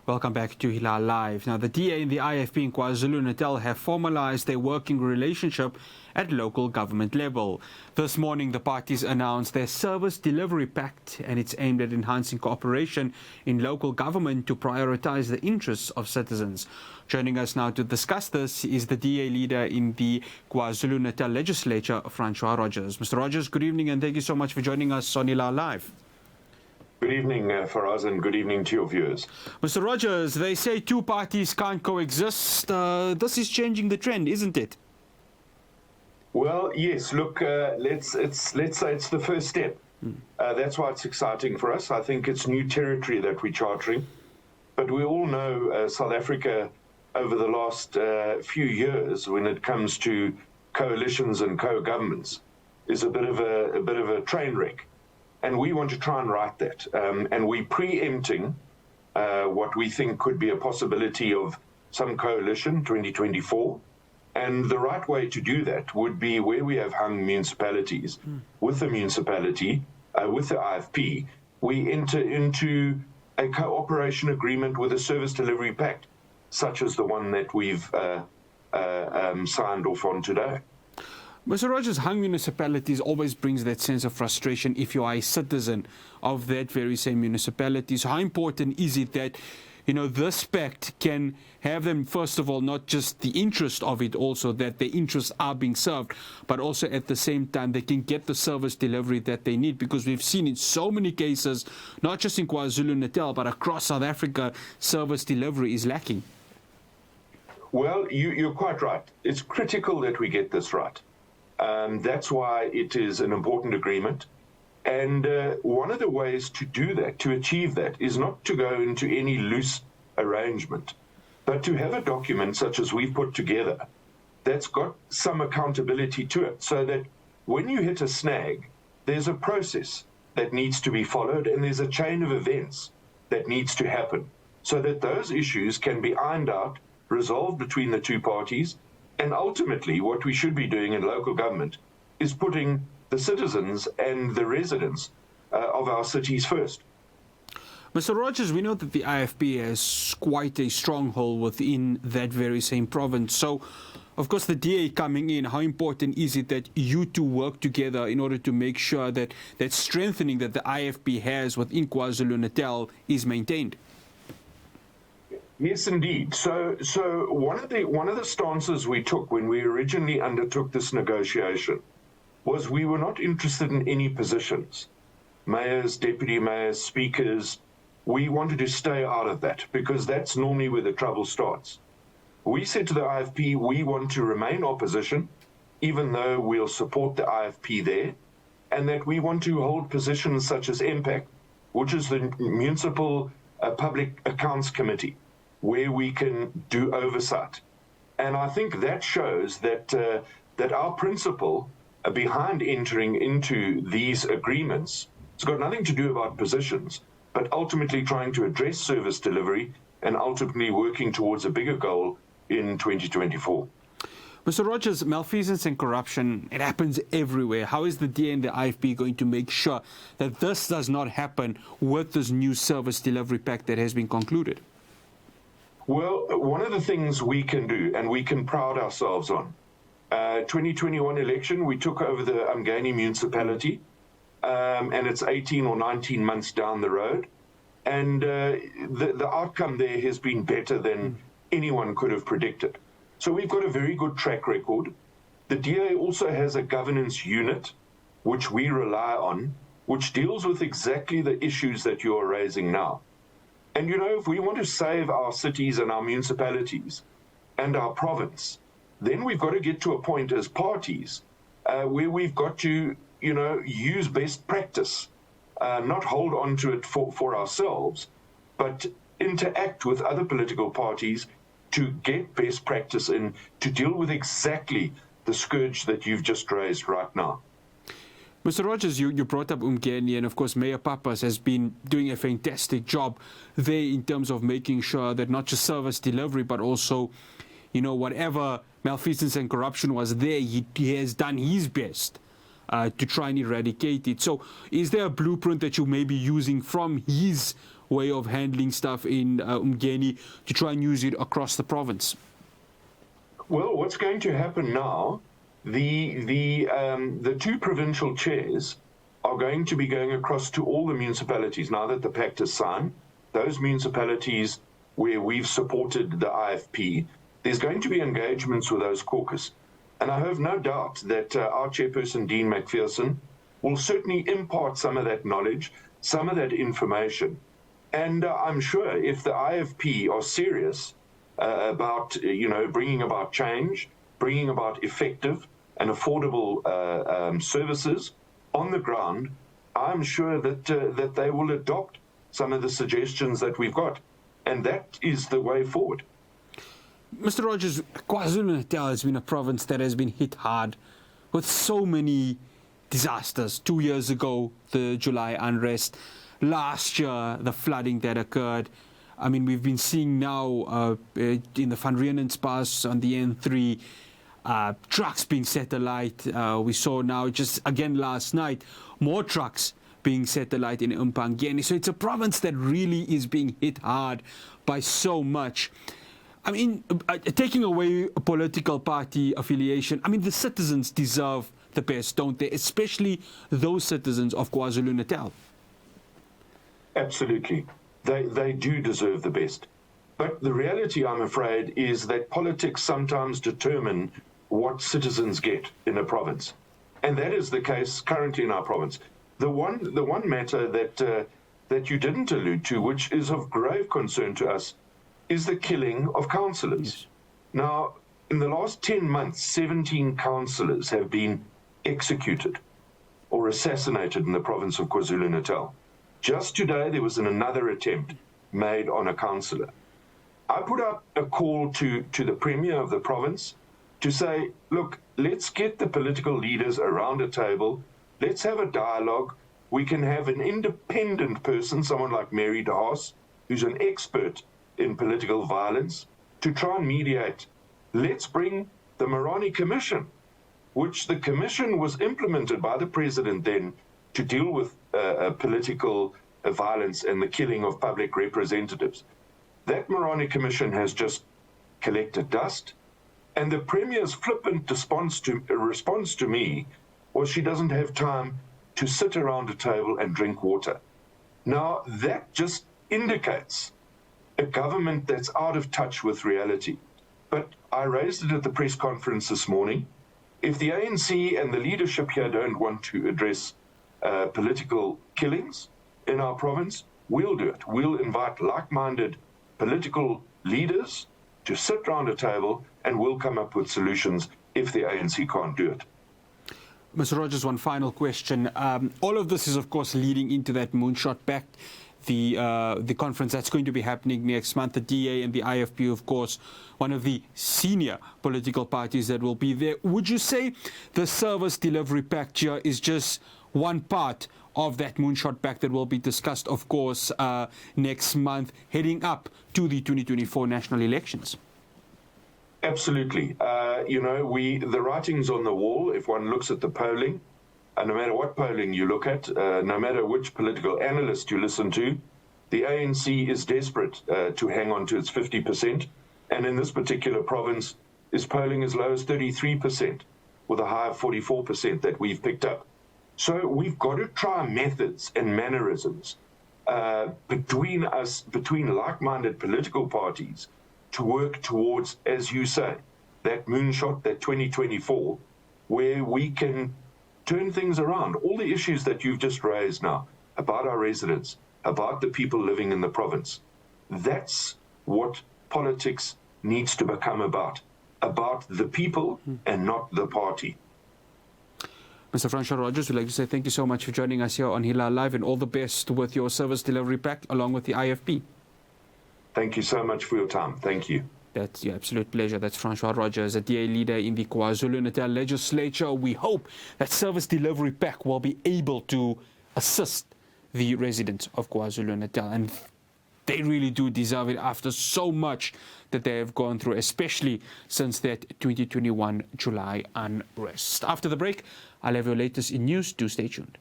Welcome back to Hilaal Live. Now, the DA and the IFP in KwaZulu-Natal have formalized their working relationship at local government level. This morning, the parties announced their Service Delivery Pact, and it's aimed at enhancing cooperation in local government to prioritize the interests of citizens. Joining us now to discuss this is the DA leader in the KwaZulu-Natal legislature, Francois Rodgers. Mr. Rodgers, good evening, and thank you so much for joining us on Hilaal Live. Good evening, Fahraaz, and good evening to your viewers. Mr. Rodgers, they say two parties can't coexist. This is changing the trend, isn't it? Well, yes. Look, let's say it's the first step. That's why it's exciting for us. I think it's new territory that we're chartering. But we all know South Africa over the last few years, when it comes to coalitions and co-governments, is a bit of a train wreck. And we want to try and right that. And we're preempting what we think could be a possibility of some coalition 2024. And the right way to do that would be where we have hung municipalities. With the municipality, with the IFP, we enter into a cooperation agreement with a service delivery pact, such as the one that we've signed off on today. Mr. Rodgers, hung municipalities always brings that sense of frustration if you are a citizen of that very same municipality. So how important is it that, this pact can have them, first of all, not just the interest of it, also that their interests are being served, but also at the same time they can get the service delivery that they need? Because we've seen in so many cases, not just in KwaZulu-Natal, but across South Africa, service delivery is lacking. Well, you're quite right. It's critical that we get this right. That's why it is an important agreement. And one of the ways to do that, to achieve that, is not to go into any loose arrangement, but to have a document such as we've put together that's got some accountability to it, so that when you hit a snag, there's a process that needs to be followed and there's a chain of events that needs to happen, so that those issues can be ironed out, resolved between the two parties. And ultimately, what we should be doing in local government is putting the citizens and the residents of our cities first. Mr. Rodgers, we know that the IFP has quite a stronghold within that very same province. So, of course, the DA coming in, how important is it that you two work together in order to make sure that that strengthening that the IFP has within KwaZulu-Natal is maintained? Yes, indeed. So one of the stances we took when we originally undertook this negotiation was we were not interested in any positions. Mayors, deputy mayors, speakers, we wanted to stay out of that because that's normally where the trouble starts. We said to the IFP, we want to remain opposition, even though we'll support the IFP there, and that we want to hold positions such as MPAC, which is the Municipal Public Accounts Committee, where we can do oversight. And I think that shows that that our principle behind entering into these agreements has got nothing to do about positions, but ultimately trying to address service delivery and ultimately working towards a bigger goal in 2024. Mr. Rodgers, malfeasance and corruption, it happens everywhere. How is the DA and the IFP going to make sure that this does not happen with this new service delivery pact that has been concluded? Well, one of the things we can do, and we can pride ourselves on, 2021 election, we took over the Umgeni municipality, and it's 18 or 19 months down the road. And the outcome there has been better than anyone could have predicted. So we've got a very good track record. The DA also has a governance unit, which we rely on, which deals with exactly the issues that you are raising now. And, if we want to save our cities and our municipalities and our province, then we've got to get to a point as parties where we've got to, use best practice, not hold on to it for ourselves, but interact with other political parties to get best practice in to deal with exactly the scourge that you've just raised right now. Mr. Rodgers, you brought up Umgeni, and of course Mayor Pappas has been doing a fantastic job there in terms of making sure that not just service delivery, but also, whatever malfeasance and corruption was there, he has done his best to try and eradicate it. So is there a blueprint that you may be using from his way of handling stuff in Umgeni to try and use it across the province? Well, what's going to happen now, the two provincial chairs are going to be going across to all the municipalities now that the pact is signed. Those municipalities where we've supported the IFP, there's going to be engagements with those caucus. And I have no doubt that our chairperson, Dean McPherson, will certainly impart some of that knowledge, some of that information. And I'm sure if the IFP are serious about, bringing about change, bringing about effective and affordable services on the ground, I'm sure that they will adopt some of the suggestions that we've got. And that is the way forward. Mr. Rodgers, KwaZulu-Natal has been a province that has been hit hard with so many disasters. 2 years ago, the July unrest. Last year, the flooding that occurred. I mean, we've been seeing now in the Van Riemen's Pass on the N3, trucks being set alight. We saw now just again last night, more trucks being set alight in Mpangeni. So it's a province that really is being hit hard by so much. I mean, taking away a political party affiliation, I mean, the citizens deserve the best, don't they? Especially those citizens of KwaZulu-Natal. Absolutely. They do deserve the best. But the reality, I'm afraid, is that politics sometimes determine what citizens get in a province. And that is the case currently in our province. The one matter that you didn't allude to, which is of grave concern to us, is the killing of councillors. Yes. Now, in the last 10 months, 17 councillors have been executed or assassinated in the province of KwaZulu-Natal. Just today, there was another attempt made on a councillor. I put up a call to the Premier of the province to say, look, let's get the political leaders around a table. Let's have a dialogue. We can have an independent person, someone like Mary de Haas, who's an expert in political violence, to try and mediate. Let's bring the Marani Commission, which the commission was implemented by the president then to deal with political violence and the killing of public representatives. That Marani Commission has just collected dust, and the Premier's flippant response to me was she doesn't have time to sit around a table and drink water. Now, that just indicates a government that's out of touch with reality. But I raised it at the press conference this morning. If the ANC and the leadership here don't want to address political killings in our province, we'll do it. We'll invite like-minded political leaders to sit around a table, and we'll come up with solutions if the ANC can't do it. Mr. Rodgers, one final question. All of this is, of course, leading into that Moonshot Pact, the conference that's going to be happening next month. The DA and the IFP, of course, one of the senior political parties that will be there. Would you say the Service Delivery Pact here is just one part of that Moonshot Pact that will be discussed, of course, next month, heading up to the 2024 national elections? Absolutely. The writing's on the wall. If one looks at the polling, and no matter what polling you look at, no matter which political analyst you listen to, the ANC is desperate to hang on to its 50%. And in this particular province, is polling as low as 33%, with a high of 44% that we've picked up. So we've got to try methods and mannerisms between like-minded political parties to work towards, as you say, that moonshot, that 2024, where we can turn things around. All the issues that you've just raised now about our residents, about the people living in the province, that's what politics needs to become about the people and not the party. Mr. Francois Rodgers, we'd like to say thank you so much for joining us here on Hilaal Live, and all the best with your Service Delivery Pact along with the IFP. Thank you so much for your time. Thank you. That's your absolute pleasure. That's Francois Rodgers, a DA leader in the KwaZulu-Natal legislature. We hope that Service Delivery Pact will be able to assist the residents of KwaZulu-Natal. And they really do deserve it after so much that they have gone through, especially since that 2021 July unrest. After the break, I'll have your latest in news. Do stay tuned.